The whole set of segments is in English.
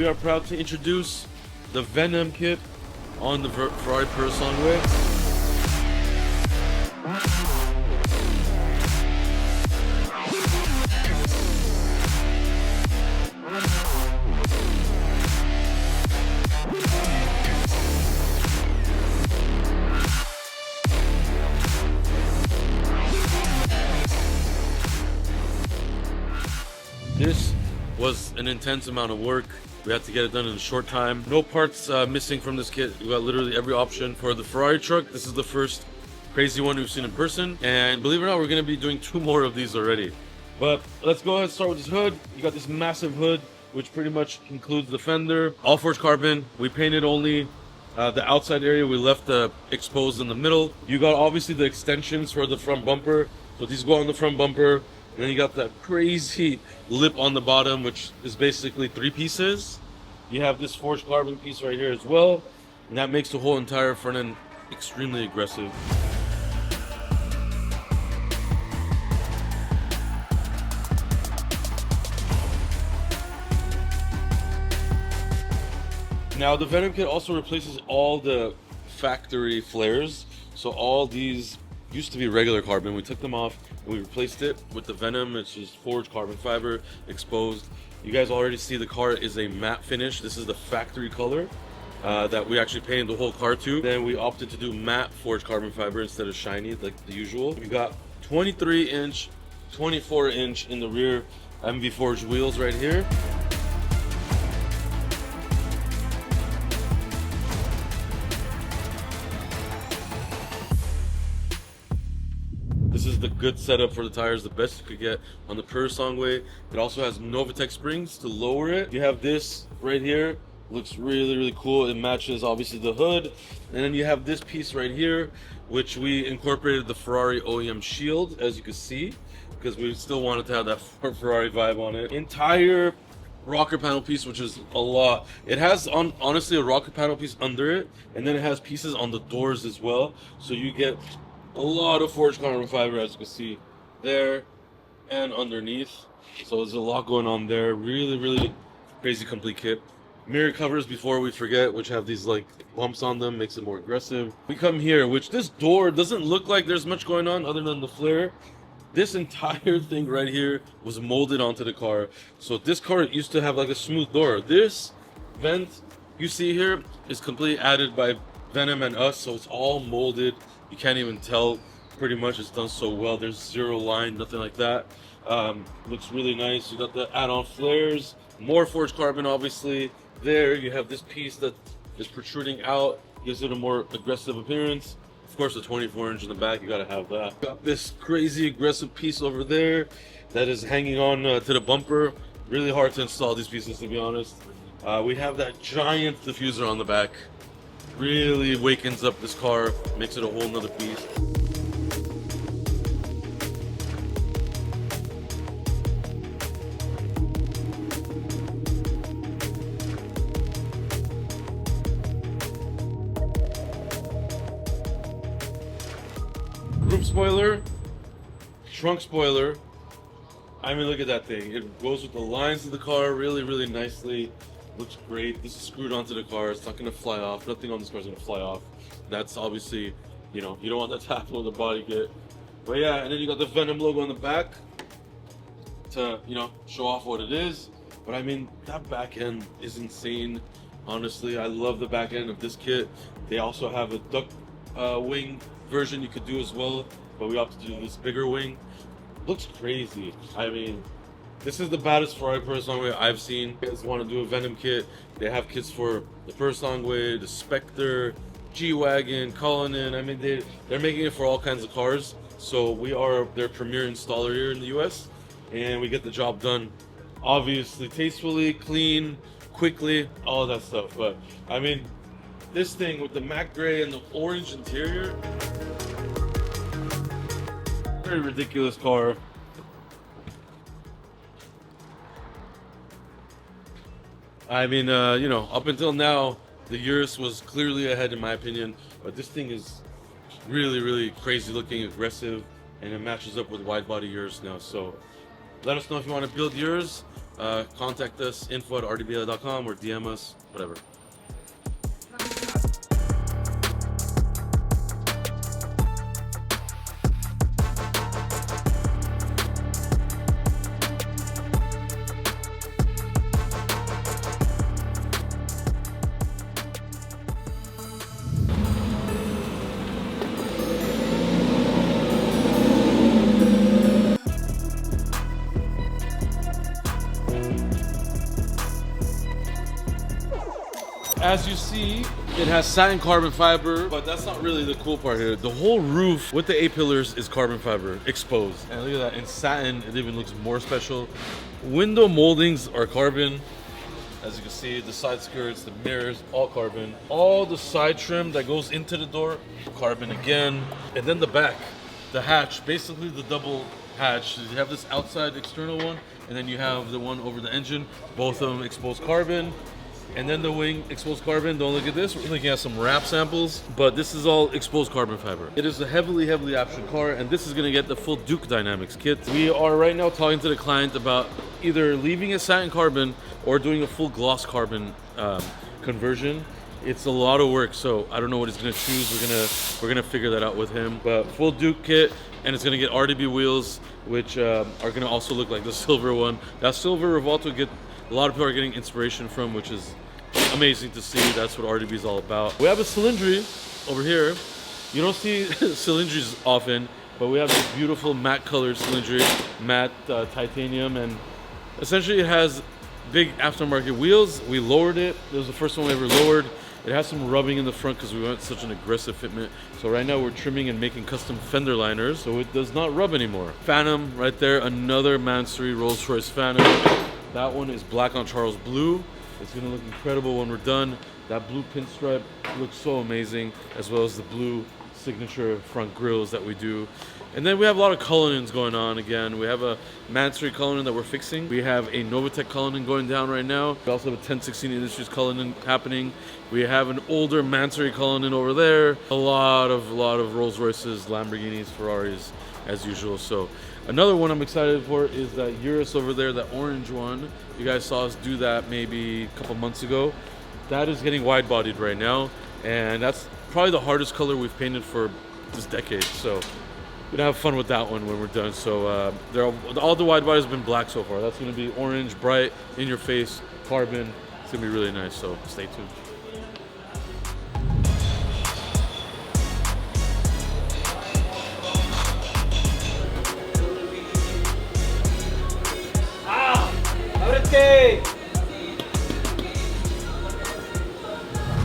are proud to introduce the Venom kit on the Ferrari Purosangue. This was an intense amount of work. We had to get it done in a short time. No parts missing from this kit. We got literally every option. For the Ferrari truck, this is the first crazy one we've seen in person. And believe it or not, we're gonna be doing 2 more of these already. But let's go ahead and start with this hood. You got this massive hood, which pretty much includes the fender. All forged carbon. We painted only the outside area. We left exposed in the middle. You got obviously the extensions for the front bumper. So these go on the front bumper. And then you got that crazy lip on the bottom, which is basically 3 pieces. You have this forged carbon piece right here as well. And that makes the whole entire front end extremely aggressive. Now the Venom kit also replaces all the factory flares. So all these used to be regular carbon. We took them off and we replaced it with the Venom, which is forged carbon fiber, exposed. You guys already see the car is a matte finish. This is the factory color that we actually painted the whole car to. Then we opted to do matte forged carbon fiber instead of shiny like the usual. We got 23-inch, 24-inch in the rear MV forged wheels right here. This is the good setup for the tires, the best you could get on the Purosangue. It also has Novitec springs to lower it. You have this right here, looks really cool. It matches obviously the hood. And then you have this piece right here, which we incorporated the Ferrari OEM shield, as you can see, because we still wanted to have that Ferrari vibe on it. Entire rocker panel piece, which is a lot. It has honestly a rocker panel piece under it, and then it has pieces on the doors as well. So you get a lot of forged carbon fiber, as you can see there and underneath. So there's a lot going on there. Really crazy complete kit. Mirror covers, before we forget, which have these like bumps on them, makes it more aggressive. We come here, which this door doesn't look like there's much going on other than the flare. This entire thing right here was molded onto the car. So this car used to have like a smooth door. This vent you see here is completely added by Venom and us, so it's all molded. You can't even tell, pretty much. It's done so well. There's zero line, nothing like that. Looks really nice. You got the add-on flares, more forged carbon obviously. There you have this piece that is protruding out, gives it a more aggressive appearance. Of course the 24-inch in the back, you gotta have that. Got this crazy aggressive piece over there that is hanging on to the bumper. Really hard to install these pieces, to be honest. We have that giant diffuser on the back. Really wakens up this car, makes it a whole nother beast. Roof spoiler, trunk spoiler. I mean, look at that thing. It goes with the lines of the car really nicely. Looks great. This is screwed onto the car. It's not going to fly off. Nothing on this car is going to fly off. That's obviously, you know, you don't want that to happen with the body kit. But yeah, and then you got the Venom logo on the back to, you know, show off what it is. But I mean, that back end is insane. Honestly, I love the back end of this kit. They also have a duck wing version you could do as well, but we opted to do this bigger wing. Looks crazy. I mean, this is the baddest Ferrari Purosangue I've seen. You guys want to do a Venom kit? They have kits for the Purosangue, the Spectre, G-Wagon, Cullinan. I mean, they're making it for all kinds of cars. So we are their premier installer here in the US, and we get the job done, obviously, tastefully, clean, quickly, all that stuff. But I mean, this thing with the matte gray and the orange interior, very ridiculous car. I mean, you know, up until now, the Urus was clearly ahead in my opinion, but this thing is really crazy looking, aggressive, and it matches up with wide body Urus now. So Let us know if you want to build yours. Contact us, info@rdbla.com, or DM us, whatever. As you see, it has satin carbon fiber, but that's not really the cool part here. The whole roof with the A-pillars is carbon fiber exposed. And look at that, in satin, it even looks more special. Window moldings are carbon. As you can see, the side skirts, the mirrors, all carbon. All the side trim that goes into the door, carbon again. And then the back, the hatch, basically the double hatch. You have this outside external one, and then you have the one over the engine. Both of them exposed carbon. And then the wing, exposed carbon. Don't look at this. We're looking at some wrap samples, but this is all exposed carbon fiber. It is a heavily optioned car, and this is gonna get the full Duke Dynamics kit. We are right now talking to the client about either leaving it satin carbon or doing a full gloss carbon conversion. It's a lot of work, so I don't know what he's gonna choose. We're gonna figure that out with him. But full Duke kit, and it's gonna get RDB wheels, which are gonna also look like the silver one. That silver Revolto a lot of people are getting inspiration from, which is amazing to see. That's what RDB is all about. We have a cylindry over here. You don't see cylindries often, but we have this beautiful matte colored cylindry, matte titanium, and essentially it has big aftermarket wheels. We lowered it. It was the first one we ever lowered. It has some rubbing in the front because we went such an aggressive fitment. So right now we're trimming and making custom fender liners, so it does not rub anymore. Phantom right there, another Mansory Rolls-Royce Phantom. That one is black on Charles blue. It's gonna look incredible when we're done. That blue pinstripe looks so amazing, as well as the blue signature front grills that we do. And then we have a lot of Cullinans going on again. We have a Mansory Cullinan that we're fixing. We have a Novatec Cullinan going down right now. We also have a 1016 Industries Cullinan happening. We have an older Mansory Cullinan over there. A lot of Rolls-Royces, Lamborghinis, Ferraris, as usual. So another one I'm excited for is that Urus over there, that orange one. You guys saw us do that maybe a couple months ago. That is getting wide-bodied right now, and that's probably the hardest color we've painted for this decade. So we're gonna have fun with that one when we're done. So all the wide bodies have been black so far. That's gonna be orange, bright, in your face, carbon. It's gonna be really nice, so stay tuned.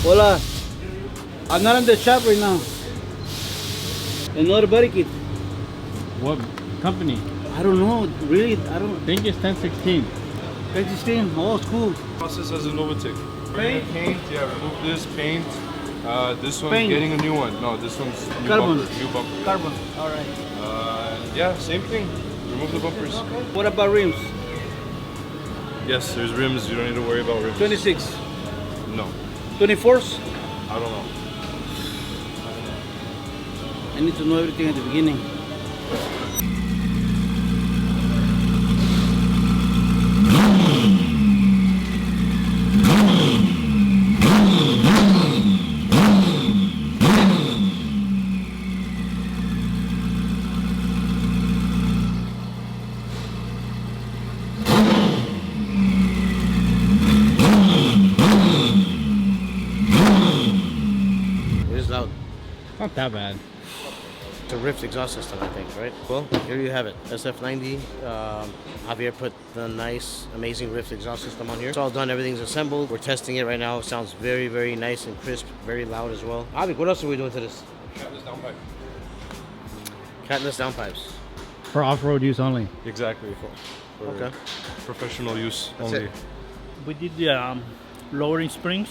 Hola, I'm not in the shop right now. Another body kit. What company? I don't know, really, I don't. I think it's 1016. 16, oh, it's cool. Process as a Novatec. Paint? Yeah, remove this paint. This one's Paint. getting a new one. No, this one's new Carbon. bumper. New bumper. Carbon, all right. Yeah, same thing. Remove the bumpers. What about rims? Yes, there's rims. You don't need to worry about rims. 26, No, 24s? I don't know. I need to know everything at the beginning. Not that bad. It's a Rift exhaust system, I think, right? Well, here you have it, SF90. Javier put the nice, amazing Rift exhaust system on here. It's all done, everything's assembled. We're testing it right now. It sounds very, very nice and crisp, very loud as well. Javi, what else are we doing to this? Catless downpipe. Catless downpipes. For off-road use only. Exactly. For Okay. professional use That's only. it. We did the lowering springs.